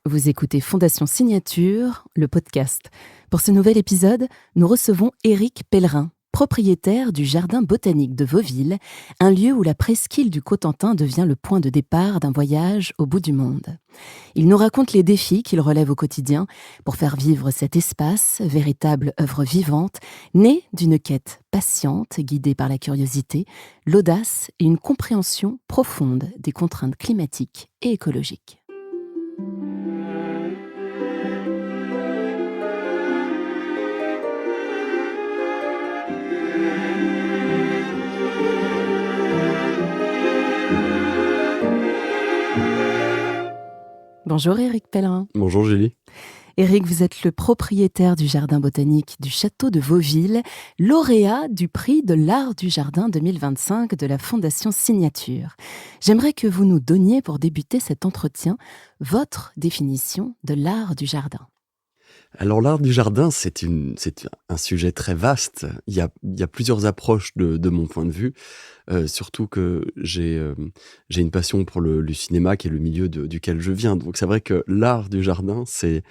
Vous écoutez Fondation Signature, le podcast. Pour ce nouvel épisode, nous recevons Éric Pellerin, propriétaire du Jardin botanique de Vauville, un lieu où la presqu'île du Cotentin devient le point de départ d'un voyage au bout du monde. Il nous raconte les défis qu'il relève au quotidien pour faire vivre cet espace, véritable œuvre vivante, née d'une quête patiente, guidée par la curiosité, l'audace et une compréhension profonde des contraintes climatiques et écologiques. Bonjour Éric Pellerin. Bonjour Julie. Éric, vous êtes le propriétaire du Jardin botanique du Château de Vauville, lauréat du prix de l'Art du Jardin 2025 de la Fondation Signature. J'aimerais que vous nous donniez, pour débuter cet entretien, votre définition de l'art du jardin. Alors l'art du jardin, c'est un sujet très vaste. Il y a plusieurs approches de mon point de vue, surtout que j'ai une passion pour le cinéma qui est le milieu duquel je viens. Donc c'est vrai que l'art du jardin, c'est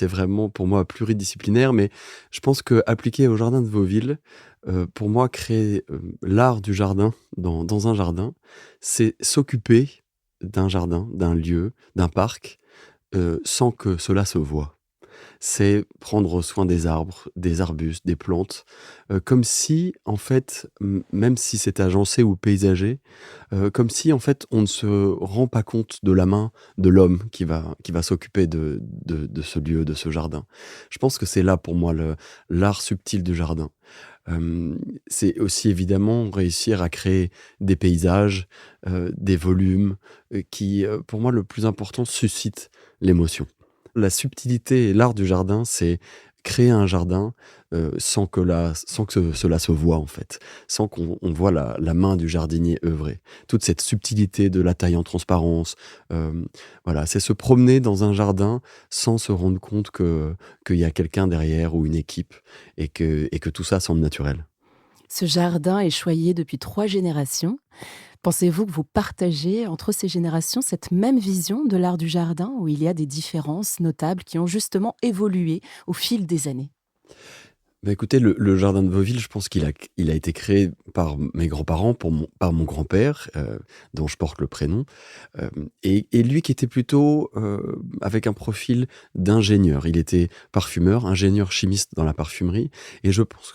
vraiment pour moi pluridisciplinaire, mais je pense qu'appliqué au jardin de Vauville, pour moi, créer l'art du jardin dans un jardin, c'est s'occuper d'un jardin, d'un lieu, d'un parc, sans que cela se voie. C'est prendre soin des arbres, des arbustes, des plantes, comme si, en fait, même si c'est agencé ou paysager, comme si, en fait, on ne se rend pas compte de la main de l'homme qui va s'occuper de ce lieu, de ce jardin. Je pense que c'est là, pour moi, l'art subtil du jardin. C'est aussi évidemment réussir à créer des paysages, des volumes, qui, pour moi, le plus important, suscitent l'émotion. La subtilité et l'art du jardin, c'est créer un jardin, sans que cela se voie, en fait, sans qu'on voit la main du jardinier œuvrer. Toute cette subtilité de la taille en transparence, voilà, c'est se promener dans un jardin sans se rendre compte qu'il y a quelqu'un derrière ou une équipe et que tout ça semble naturel. Ce jardin est choyé depuis 3 générations. Pensez-vous que vous partagez entre ces générations cette même vision de l'art du jardin, où il y a des différences notables qui ont justement évolué au fil des années? Bah, écoutez, le jardin de Vauville, je pense qu'il a été créé par mes grands-parents, par mon grand-père, dont je porte le prénom, et lui qui était plutôt, avec un profil d'ingénieur. Il était parfumeur, ingénieur chimiste dans la parfumerie, et je pense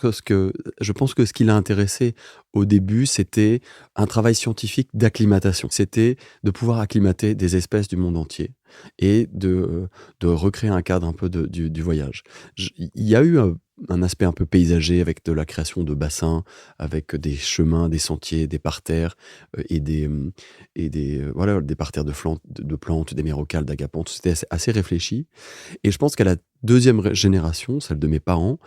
que ce qui l'a intéressé au début, c'était un travail scientifique d'acclimatation. C'était de pouvoir acclimater des espèces du monde entier et de recréer un cadre un peu du voyage. Il y a eu un aspect un peu paysager avec de la création de bassins, avec des chemins, des sentiers, des parterres, voilà, des parterres de plantes, des mérocalles, d'agapanthes. C'était assez réfléchi, et je pense qu'à la deuxième génération, celle de mes parents,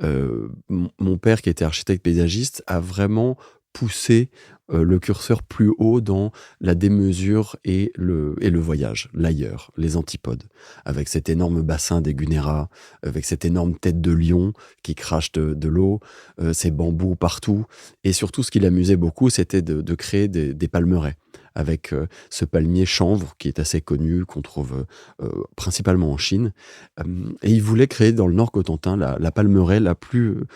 mon père qui était architecte paysagiste a vraiment poussé, le curseur plus haut dans la démesure et le voyage, l'ailleurs, les antipodes. Avec cet énorme bassin des Gunera, avec cette énorme tête de lion qui crache de l'eau, ces bambous partout, et surtout ce qui l'amusait beaucoup, c'était de créer des palmeraies avec, ce palmier chanvre qui est assez connu, qu'on trouve, principalement en Chine. Et il voulait créer dans le Nord Cotentin la palmeraie la plus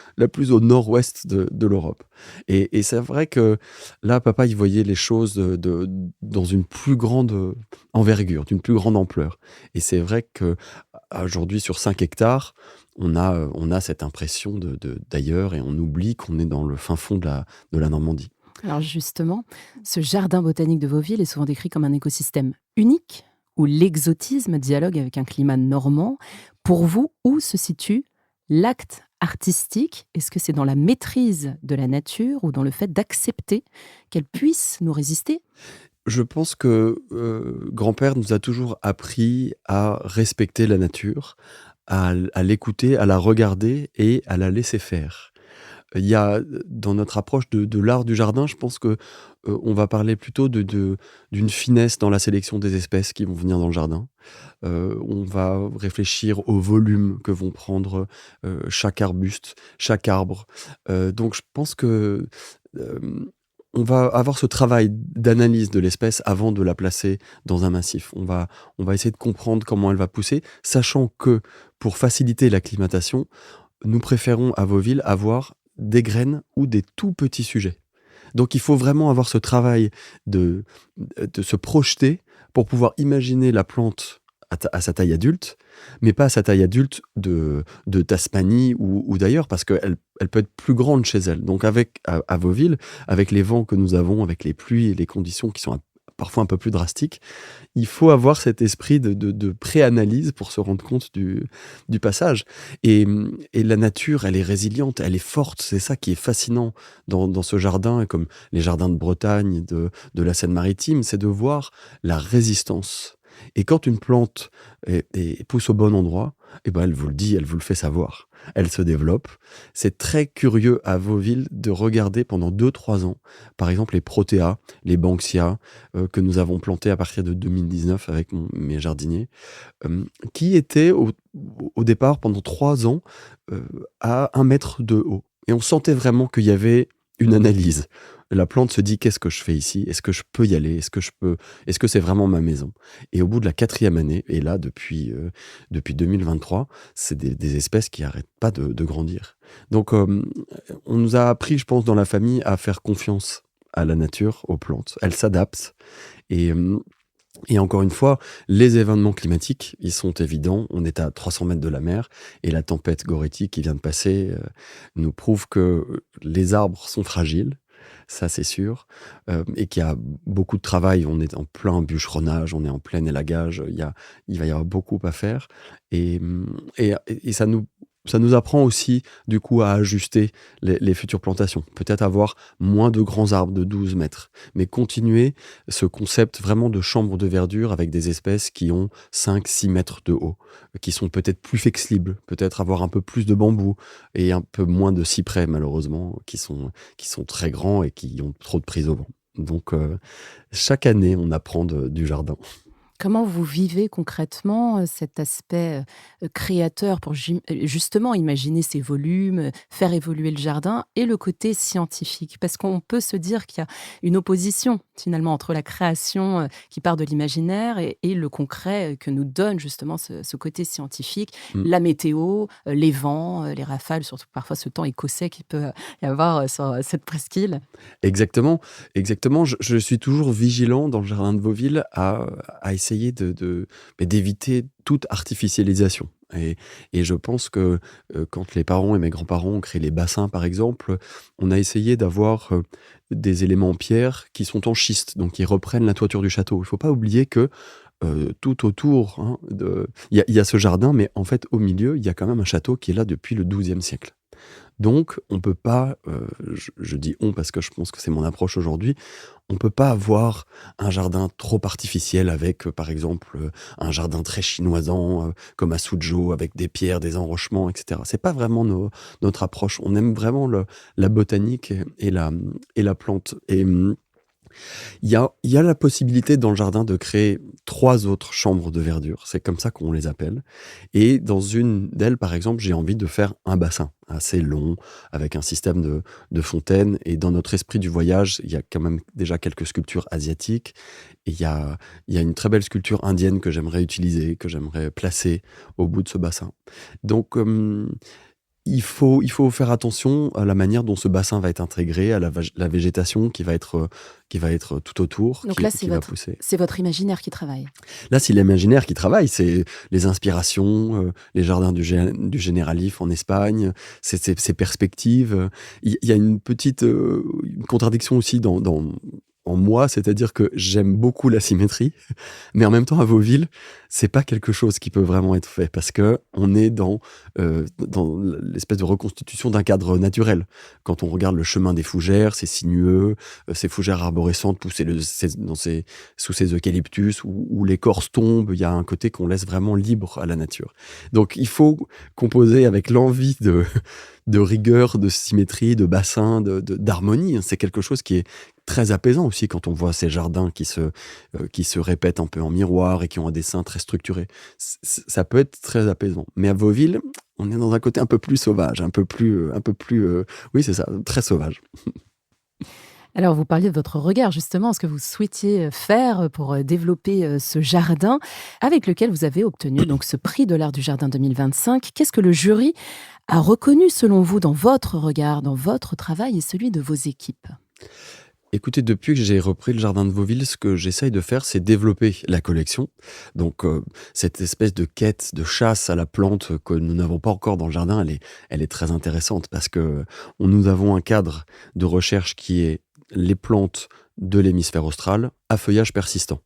au nord-ouest de l'Europe. Et c'est vrai que là, papa, il voyait les choses dans une plus grande envergure, d'une plus grande ampleur. Et c'est vrai qu'aujourd'hui, sur 5 hectares, on a cette impression d'ailleurs, et on oublie qu'on est dans le fin fond de la Normandie. Alors justement, ce jardin botanique de Vauville est souvent décrit comme un écosystème unique, où l'exotisme dialogue avec un climat normand. Pour vous, où se situe l'acte artistique? Est-ce que c'est dans la maîtrise de la nature ou dans le fait d'accepter qu'elle puisse nous résister? Je pense que, grand-père nous a toujours appris à respecter la nature, à l'écouter, à la regarder et à la laisser faire. Il y a, dans notre approche de l'art du jardin, je pense que, on va parler plutôt d'une finesse dans la sélection des espèces qui vont venir dans le jardin. On va réfléchir au volume que vont prendre, chaque arbuste, chaque arbre. Donc je pense que, hem, on va avoir ce travail d'analyse de l'espèce avant de la placer dans un massif. On va essayer de comprendre comment elle va pousser, sachant que pour faciliter l'acclimatation, nous préférons à Vauville avoir des graines ou des tout petits sujets. Donc il faut vraiment avoir ce travail de, de se projeter pour pouvoir imaginer la plante à sa taille adulte, mais pas à sa taille adulte de Tasmanie ou d'ailleurs, parce qu'elle peut être plus grande chez elle. Donc à Vauville, avec les vents que nous avons, avec les pluies et les conditions qui sont parfois un peu plus drastiques, il faut avoir cet esprit de pré-analyse pour se rendre compte du passage. Et la nature, elle est résiliente, elle est forte. C'est ça qui est fascinant dans ce jardin, comme les jardins de Bretagne, de la Seine-Maritime, c'est de voir la résistance. Et quand une plante pousse au bon endroit, eh ben elle vous le dit, elle vous le fait savoir. Elle se développe. C'est très curieux à Vauville de regarder pendant 2-3 ans, par exemple les protéas, les banksia, que nous avons plantés à partir de 2019 avec mes jardiniers, qui étaient au départ pendant 3 ans à 1 mètre de haut. Et on sentait vraiment qu'il y avait une analyse. La plante se dit: qu'est-ce que je fais ici? Est-ce que je peux y aller? Est-ce que c'est vraiment ma maison? Et au bout de la 4e année, et là depuis 2023, c'est des espèces qui n'arrêtent pas de grandir. Donc on nous a appris, je pense, dans la famille, à faire confiance à la nature, aux plantes. Elles s'adaptent. Et, et encore une fois, les événements climatiques, ils sont évidents. On est à 300 mètres de la mer et la tempête Goretti qui vient de passer nous prouve que les arbres sont fragiles. Ça, c'est sûr. Et qu'il y a beaucoup de travail. On est en plein bûcheronnage, on est en plein élagage. Il va y avoir beaucoup à faire. Et, et ça nous apprend aussi, du coup, à ajuster les futures plantations. Peut-être avoir moins de grands arbres de 12 mètres, mais continuer ce concept vraiment de chambre de verdure avec des espèces qui ont 5-6 mètres de haut, qui sont peut-être plus flexibles, peut-être avoir un peu plus de bambou et un peu moins de cyprès, malheureusement, qui sont très grands et qui ont trop de prise au vent. Donc, chaque année, on apprend du jardin. Comment vous vivez concrètement cet aspect créateur pour justement imaginer ces volumes, faire évoluer le jardin et le côté scientifique? Parce qu'on peut se dire qu'il y a une opposition finalement entre la création qui part de l'imaginaire et le concret que nous donne justement ce côté scientifique, Mm. la météo, les vents, les rafales, surtout parfois ce temps écossais qui peut y avoir sur cette presqu'île. Exactement, exactement. Je suis toujours vigilant dans le jardin de Vauville à essayer mais d'éviter toute artificialisation. Et je pense que quand les parents et mes grands-parents ont créé les bassins, par exemple, on a essayé d'avoir des éléments en pierre qui sont en schiste, donc qui reprennent la toiture du château. Il ne faut pas oublier que tout autour, hein, il y a ce jardin, mais en fait, au milieu, il y a quand même un château qui est là depuis le XIIe siècle. Donc, on peut pas, je dis on parce que je pense que c'est mon approche aujourd'hui, on peut pas avoir un jardin trop artificiel avec, par exemple, un jardin très chinoisant, comme à Suzhou, avec des pierres, des enrochements, et cetera. C'est pas vraiment notre approche. On aime vraiment la botanique et la plante. Et il y a la possibilité dans le jardin de créer 3 autres chambres de verdure. C'est comme ça qu'on les appelle. Et dans une d'elles, par exemple, j'ai envie de faire un bassin assez long, avec un système de fontaines. Et dans notre esprit du voyage, il y a quand même déjà quelques sculptures asiatiques. Et il y a une très belle sculpture indienne que j'aimerais utiliser, que j'aimerais placer au bout de ce bassin. Donc, il faut faire attention à la manière dont ce bassin va être intégré, à la végétation qui va être tout autour, Donc qui là, qui va pousser. c'est votre imaginaire qui travaille. Là, c'est l'imaginaire qui travaille, c'est les inspirations, les jardins du Généralif en Espagne, c'est ces perspectives. Il y a une petite une contradiction aussi en moi, c'est-à-dire que j'aime beaucoup la symétrie, mais en même temps, à Vauville, c'est pas quelque chose qui peut vraiment être fait parce que on est dans l'espèce de reconstitution d'un cadre naturel. Quand on regarde le chemin des fougères, c'est sinueux, ces fougères arborescentes poussées sous ces eucalyptus où l'écorce tombe, il y a un côté qu'on laisse vraiment libre à la nature. Donc il faut composer avec l'envie de rigueur, de symétrie, de bassin, d'harmonie. C'est quelque chose qui est très apaisant aussi quand on voit ces jardins qui se répètent un peu en miroir et qui ont un dessin très structuré. Ça peut être très apaisant. Mais à Vauville, on est dans un côté un peu plus sauvage, un peu plus, oui, c'est ça, très sauvage. Alors, vous parliez de votre regard, justement, ce que vous souhaitiez faire pour développer ce jardin, avec lequel vous avez obtenu donc ce prix de l'art du jardin 2025. Qu'est-ce que le jury a reconnu, selon vous, dans votre regard, dans votre travail et celui de vos équipes? Écoutez, depuis que j'ai repris le jardin de Vauville, ce que j'essaye de faire, c'est développer la collection. Donc, cette espèce de quête, de chasse à la plante que nous n'avons pas encore dans le jardin, elle est très intéressante parce que nous avons un cadre de recherche qui est les plantes de l'hémisphère austral à feuillage persistant.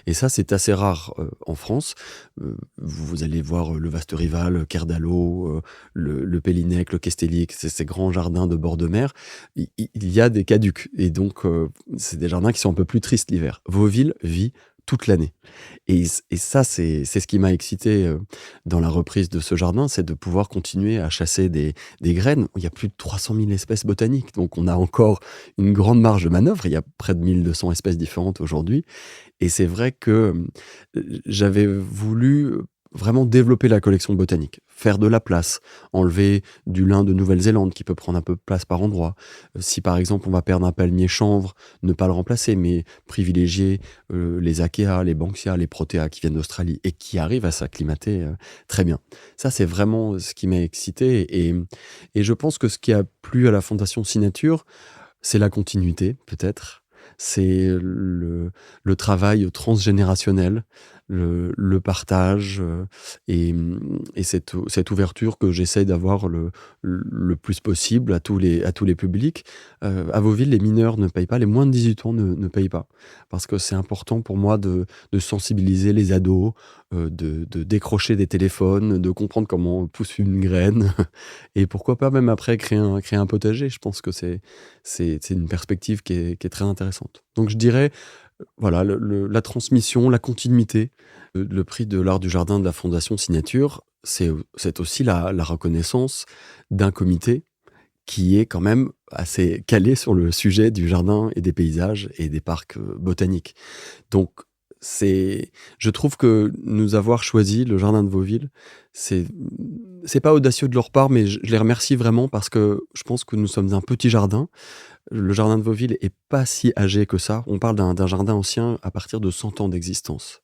Et ça, c'est assez rare en France. Vous allez voir le Vaste Rival, Kerdalo, le Pélinac, le Kestelic, ces grands jardins de bord de mer. Il y a des caducs. Et donc, c'est des jardins qui sont un peu plus tristes l'hiver. Vauville vit toute l'année. Et ça, c'est ce qui m'a excité dans la reprise de ce jardin, c'est de pouvoir continuer à chasser des graines. Il y a plus de 300 000 espèces botaniques, donc on a encore une grande marge de manœuvre. Il y a près de 1200 espèces différentes aujourd'hui. Et c'est vrai que j'avais voulu vraiment développer la collection botanique, faire de la place, enlever du lin de Nouvelle-Zélande qui peut prendre un peu de place par endroit. Si par exemple on va perdre un palmier chanvre, ne pas le remplacer, mais privilégier les Akea, les Banksia, les Protea qui viennent d'Australie et qui arrivent à s'acclimater très bien. Ça, c'est vraiment ce qui m'a excité et je pense que ce qui a plu à la Fondation Signature, c'est la continuité, peut-être. C'est le travail transgénérationnel, le partage et cette ouverture que j'essaie d'avoir le plus possible à tous les publics. À Vauville, les mineurs ne payent pas, les moins de 18 ans ne payent pas. Parce que c'est important pour moi de sensibiliser les ados, de décrocher des téléphones, de comprendre comment pousse une graine et pourquoi pas même après créer un potager. Je pense que c'est une perspective qui est très intéressante. Donc je dirais, voilà, la transmission, la continuité. Le prix de l'art du jardin de la Fondation Signature, c'est aussi la reconnaissance d'un comité qui est quand même assez calé sur le sujet du jardin et des paysages et des parcs botaniques. Donc, je trouve que nous avoir choisi le jardin de Vauville, c'est, c'est pas audacieux de leur part, mais je les remercie vraiment parce que je pense que nous sommes un petit jardin. Le jardin de Vauville est pas si âgé que ça. On parle d'un jardin ancien à partir de 100 ans d'existence.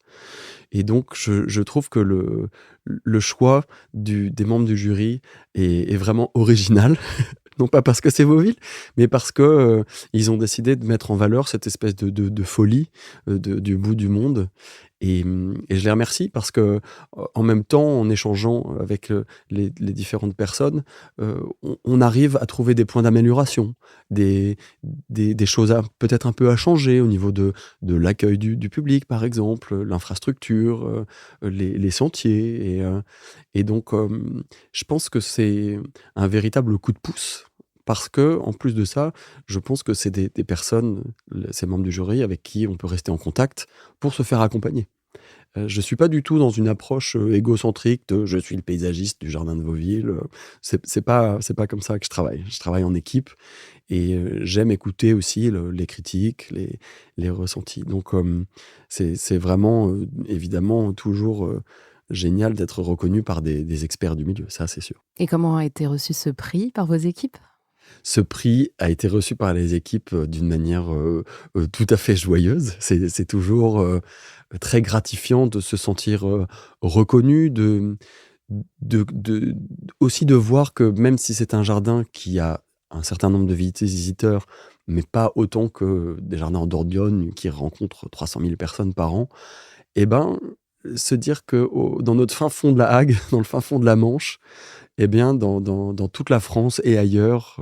Et donc, je trouve que le choix des membres du jury est vraiment original. Non pas parce que c'est Vauville, mais parce que ils ont décidé de mettre en valeur cette espèce de folie du bout du monde. Et je les remercie parce que en même temps, en échangeant avec les différentes personnes, on arrive à trouver des points d'amélioration, des, des choses peut-être un peu à changer au niveau de l'accueil du public, par exemple, l'infrastructure, les sentiers. Et donc, je pense que c'est un véritable coup de pouce. Parce que, en plus de ça, je pense que c'est des personnes, ces membres du jury, avec qui on peut rester en contact pour se faire accompagner. Je suis pas du tout dans une approche égocentrique de je suis le paysagiste du jardin de Vauville. C'est pas comme ça que je travaille. Je travaille en équipe et j'aime écouter aussi les critiques, les ressentis. Donc, c'est vraiment évidemment toujours génial d'être reconnu par des experts du milieu, ça c'est sûr. Et comment a été reçu ce prix par vos équipes? Ce prix a été reçu par les équipes d'une manière tout à fait joyeuse. C'est toujours très gratifiant de se sentir reconnu, aussi de voir que même si c'est un jardin qui a un certain nombre de visiteurs, mais pas autant que des jardins en Dordogne qui rencontrent 300 000 personnes par an, et ben, se dire que dans notre fin fond de la Hague, dans le fin fond de la Manche, eh bien, dans toute la France et ailleurs,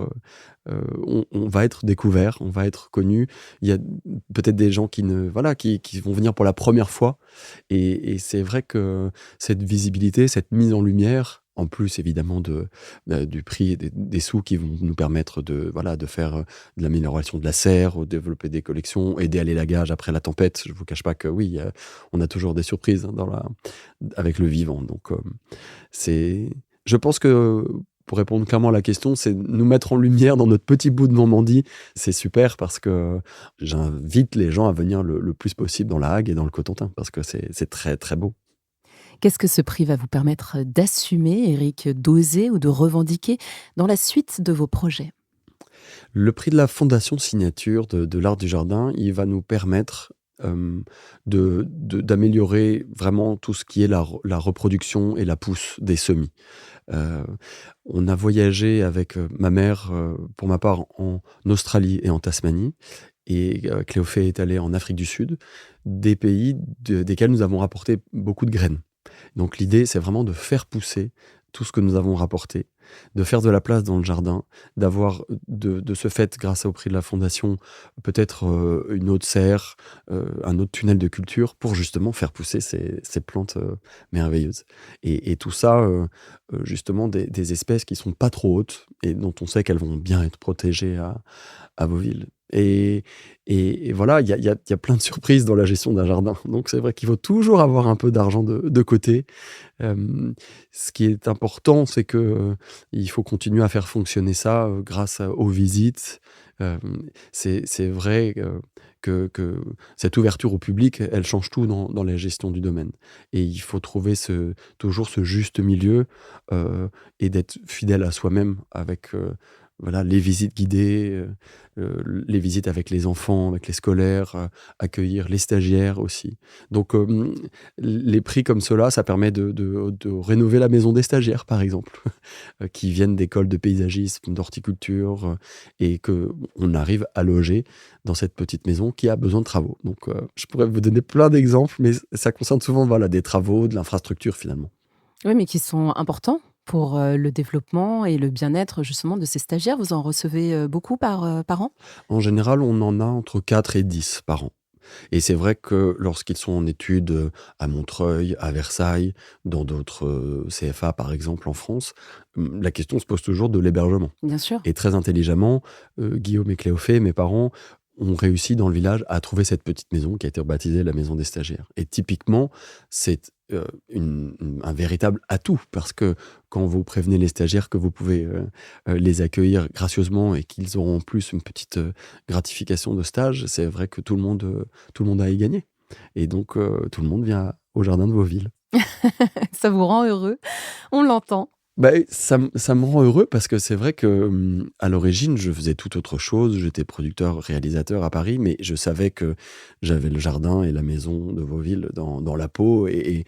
on va être découvert, on va être connu. Il y a peut-être des gens qui vont venir pour la première fois. Et c'est vrai que cette visibilité, cette mise en lumière, en plus évidemment du prix et des sous qui vont nous permettre de faire de l'amélioration de la serre, développer des collections, aider à l'élagage après la tempête. Je ne vous cache pas que oui, on a toujours des surprises hein, avec le vivant. Donc, c'est je pense que, pour répondre clairement à la question, c'est nous mettre en lumière dans notre petit bout de Normandie. C'est super parce que j'invite les gens à venir le plus possible dans la Hague et dans le Cotentin parce que c'est très, très beau. Qu'est-ce que ce prix va vous permettre d'assumer, Éric, d'oser ou de revendiquer dans la suite de vos projets? Le prix de la fondation signature de l'Art du Jardin, il va nous permettre, d'améliorer vraiment tout ce qui est la reproduction et la pousse des semis. Heu, on a voyagé avec, ma mère, pour ma part en Australie et en Tasmanie et Cléophée est allée en Afrique du Sud, des pays desquels nous avons rapporté beaucoup de graines. Donc l'idée, c'est vraiment de faire pousser tout ce que nous avons rapporté, de faire de la place dans le jardin, d'avoir de ce fait, grâce au prix de la fondation, peut-être, une autre serre, un autre tunnel de culture pour justement faire pousser ces plantes, merveilleuses. Et tout ça, justement des espèces qui sont pas trop hautes et dont on sait qu'elles vont bien être protégées à Vauville. Et voilà, il y a plein de surprises dans la gestion d'un jardin. Donc c'est vrai qu'il faut toujours avoir un peu d'argent de côté. Ce qui est important, c'est que, il faut continuer à faire fonctionner ça, grâce aux visites. C'est vrai, que cette ouverture au public, elle change tout dans la gestion du domaine et il faut trouver toujours ce juste milieu, et d'être fidèle à soi-même avec, voilà, les visites guidées, les visites avec les enfants, avec les scolaires, accueillir les stagiaires aussi. Donc, les prix comme cela, ça permet de rénover la maison des stagiaires, par exemple, qui viennent d'écoles de paysagisme, d'horticulture, et qu'on arrive à loger dans cette petite maison qui a besoin de travaux. Donc, je pourrais vous donner plein d'exemples, mais ça concerne souvent, voilà, des travaux, de l'infrastructure, finalement. Oui, mais qui sont importants pour, le développement et le bien-être justement de ces stagiaires. Vous en recevez, beaucoup par an? En général, on en a entre 4 et 10 par an. Et c'est vrai que lorsqu'ils sont en études, à Montreuil, à Versailles, dans d'autres, CFA par exemple en France, la question se pose toujours de l'hébergement. Bien sûr. Et très intelligemment, Guillaume et Cléophée, mes parents, ont réussi dans le village à trouver cette petite maison qui a été rebaptisée la maison des stagiaires. Et typiquement, c'est, un véritable atout parce que quand vous prévenez les stagiaires que vous pouvez, les accueillir gracieusement et qu'ils auront en plus une petite, gratification de stage, c'est vrai que tout le monde a à y gagner. Et donc, tout le monde vient au jardin de Vauville. Ça vous rend heureux, on l'entend. Bah, ça me rend heureux parce que c'est vrai que, à l'origine, je faisais tout autre chose. J'étais producteur, réalisateur à Paris, mais je savais que j'avais le jardin et la maison de Vauville dans la peau et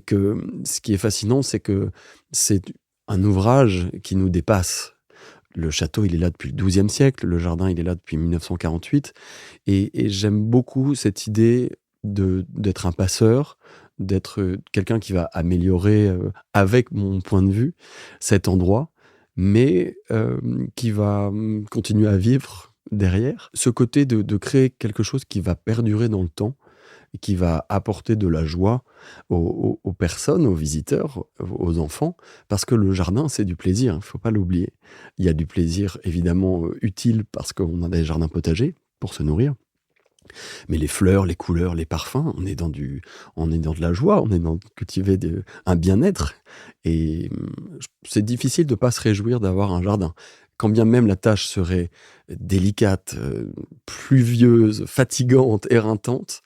que, ce qui est fascinant, c'est que c'est un ouvrage qui nous dépasse. Le château, il est là depuis le XIIe siècle, le jardin, il est là depuis 1948 et j'aime beaucoup cette idée d'être un passeur, d'être, quelqu'un qui va améliorer, avec mon point de vue, cet endroit, mais qui va, continuer à vivre derrière. Ce côté de créer quelque chose qui va perdurer dans le temps et qui va apporter de la joie aux personnes, aux visiteurs, aux enfants, parce que le jardin, c'est du plaisir, il ne faut pas l'oublier. Il y a du plaisir évidemment, utile parce qu'on a des jardins potagers pour se nourrir, mais les fleurs, les couleurs, les parfums, on est dans de la joie, on est dans cultiver un bien-être et c'est difficile de pas se réjouir d'avoir un jardin. Quand bien même la tâche serait délicate, pluvieuse, fatigante, éreintante,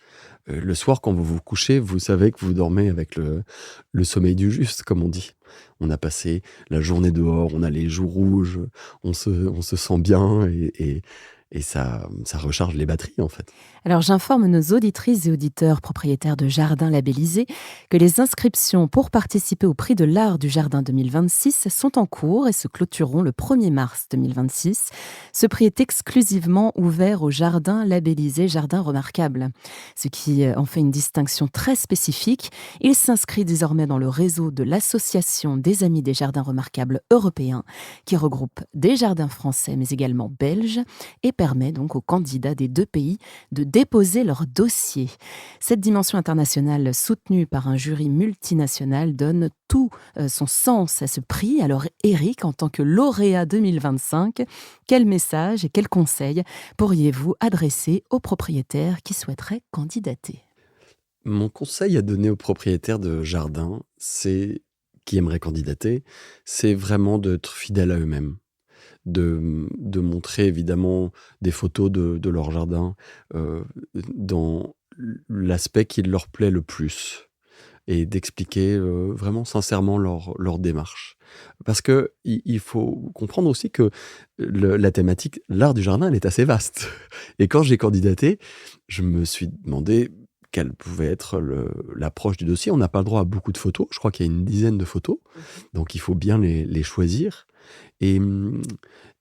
le soir quand vous vous couchez, vous savez que vous dormez avec le sommeil du juste, comme on dit. On a passé la journée dehors, on a les joues rouges, on se sent bien et ça recharge les batteries, en fait. Alors j'informe nos auditrices et auditeurs propriétaires de jardins labellisés que les inscriptions pour participer au prix de l'art du jardin 2026 sont en cours et se clôtureront le 1er mars 2026. Ce prix est exclusivement ouvert aux jardins labellisés Jardins Remarquables, ce qui en fait une distinction très spécifique. Il s'inscrit désormais dans le réseau de l'Association des Amis des Jardins Remarquables européens, qui regroupe des jardins français mais également belges et permet donc aux candidats des deux pays de déposer leur dossier. Cette dimension internationale soutenue par un jury multinational donne tout son sens à ce prix. Alors Éric, en tant que lauréat 2025, quel message et quels conseils pourriez-vous adresser aux propriétaires qui souhaiteraient candidater? Mon conseil à donner aux propriétaires de jardins, qui aimeraient candidater, c'est vraiment d'être fidèles à eux-mêmes. De montrer évidemment des photos de leur jardin, dans l'aspect qui leur plaît le plus. et d'expliquer vraiment sincèrement leur démarche. Parce qu'il faut comprendre aussi que la thématique, l'art du jardin, elle est assez vaste. Et quand j'ai candidaté, je me suis demandé quelle pouvait être l'approche du dossier. On n'a pas le droit à beaucoup de photos. Je crois qu'il y a une dizaine de photos. Donc il faut bien les choisir. Et,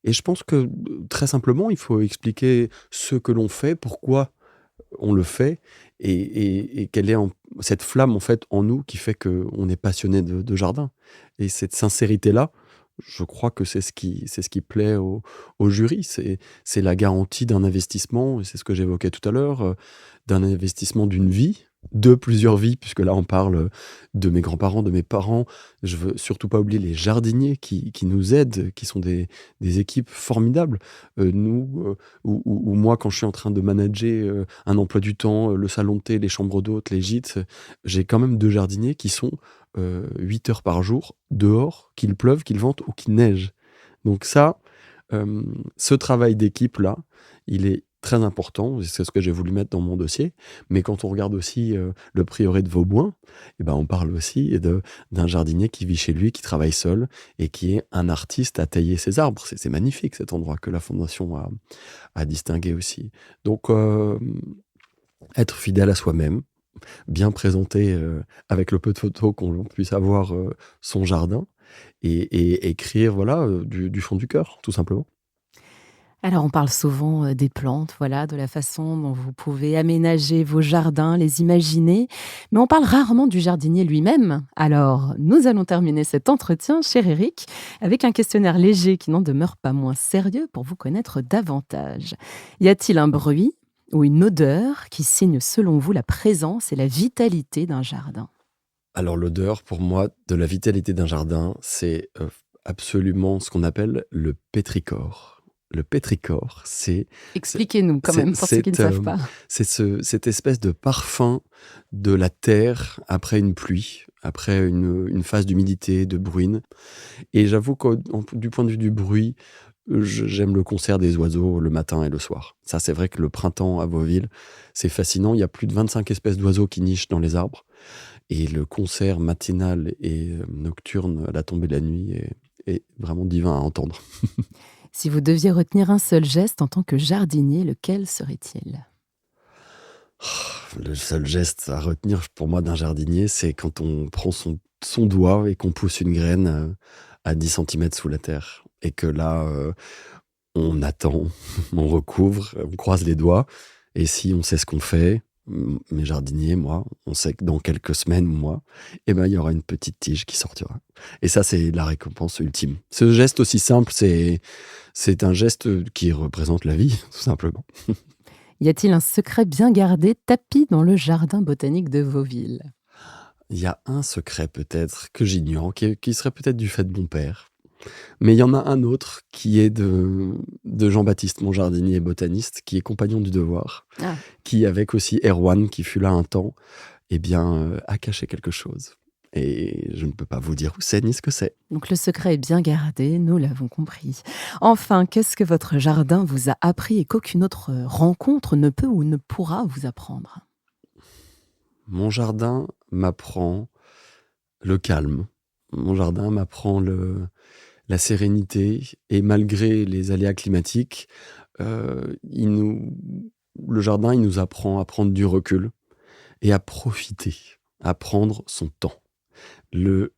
et je pense que très simplement, il faut expliquer ce que l'on fait, pourquoi on le fait, et quelle est cette flamme en fait en nous qui fait qu'on est passionné de jardin. Et cette sincérité-là, je crois que c'est ce qui plaît au jury. C'est la garantie d'un investissement, et c'est ce que j'évoquais tout à l'heure, d'un investissement d'une vie, de plusieurs vies, puisque là on parle de mes grands-parents, de mes parents. Je veux surtout pas oublier les jardiniers qui nous aident, qui sont des équipes formidables. Ou moi, quand je suis en train de manager un emploi du temps, le salon de thé, les chambres d'hôtes, les gîtes, j'ai quand même 2 jardiniers qui sont 8 heures par jour dehors, qu'il pleuve, qu'il vente ou qu'il neige. Donc ça, ce travail d'équipe-là, il est très important. C'est ce que j'ai voulu mettre dans mon dossier. Mais quand on regarde aussi le prieuré de Vauboin, eh ben, on parle aussi d'un jardinier qui vit chez lui, qui travaille seul et qui est un artiste à tailler ses arbres. C'est magnifique cet endroit que la Fondation a distingué aussi. Donc, être fidèle à soi-même, bien présenter avec le peu de photos qu'on puisse avoir son jardin, et écrire voilà, du fond du cœur, tout simplement. Alors, on parle souvent des plantes, voilà, de la façon dont vous pouvez aménager vos jardins, les imaginer, mais on parle rarement du jardinier lui-même. Alors, nous allons terminer cet entretien, cher Éric, avec un questionnaire léger qui n'en demeure pas moins sérieux pour vous connaître davantage. Y a-t-il un bruit ou une odeur qui signe selon vous la présence et la vitalité d'un jardin? Alors l'odeur, pour moi, de la vitalité d'un jardin, c'est absolument ce qu'on appelle le pétrichor. Le pétrichor, Expliquez-nous quand c'est même, pour ceux qui ne savent pas. cette espèce de parfum de la terre après une pluie, après une phase d'humidité, de bruine. Et j'avoue que du point de vue du bruit, j'aime le concert des oiseaux le matin et le soir. Ça, c'est vrai que le printemps à Vauville, c'est fascinant. Il y a plus de 25 espèces d'oiseaux qui nichent dans les arbres. Et le concert matinal et nocturne à la tombée de la nuit est vraiment divin à entendre. Si vous deviez retenir un seul geste en tant que jardinier, lequel serait-il? Le seul geste à retenir pour moi d'un jardinier, c'est quand on prend son doigt et qu'on pousse une graine à 10 centimètres sous la terre. Et que là, on attend, on recouvre, on croise les doigts. Et si on sait ce qu'on fait, mes jardiniers, moi, on sait que dans quelques semaines ou mois, eh ben, il y aura une petite tige qui sortira. Et ça, c'est la récompense ultime. Ce geste aussi simple, c'est un geste qui représente la vie, tout simplement. Y a-t-il un secret bien gardé tapi dans le jardin botanique de Vauville? Il y a un secret peut-être que j'ignore, qui serait peut-être du fait de mon père. Mais il y en a un autre qui est de Jean-Baptiste, mon jardinier botaniste, qui est compagnon du devoir, Ah, qui, avec aussi Erwan, qui fut là un temps, eh bien, a caché quelque chose. Et je ne peux pas vous dire où c'est ni ce que c'est. donc le secret est bien gardé, nous l'avons compris. Enfin, qu'est-ce que votre jardin vous a appris et qu'aucune autre rencontre ne peut ou ne pourra vous apprendre? Mon jardin m'apprend le calme. Mon jardin m'apprend la sérénité. Et malgré les aléas climatiques, le jardin, il nous apprend à prendre du recul et à profiter, à prendre son temps. Le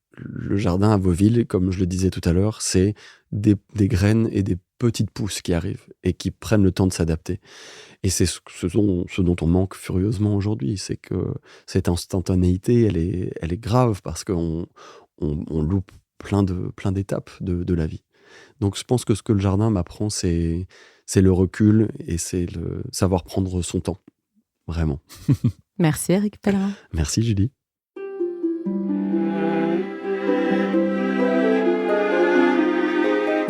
jardin à Vauville, comme je le disais tout à l'heure, c'est des graines et des petites pousses qui arrivent et qui prennent le temps de s'adapter. Et c'est ce dont on manque furieusement aujourd'hui. C'est que cette instantanéité, elle est grave parce qu'on loupe plein d'étapes de la vie. Donc je pense que ce que le jardin m'apprend, c'est le recul et c'est le savoir prendre son temps. Vraiment. Merci Éric Pellerin. Merci Julie.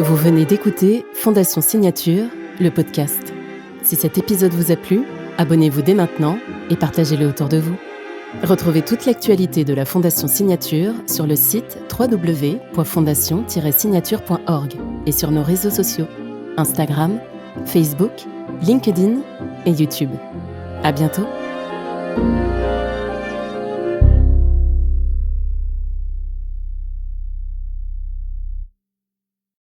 Vous venez d'écouter Fondation Signature, le podcast. Si cet épisode vous a plu, abonnez-vous dès maintenant et partagez-le autour de vous. Retrouvez toute l'actualité de la Fondation Signature sur le site www.fondation-signature.org et sur nos réseaux sociaux, Instagram, Facebook, LinkedIn et YouTube. À bientôt.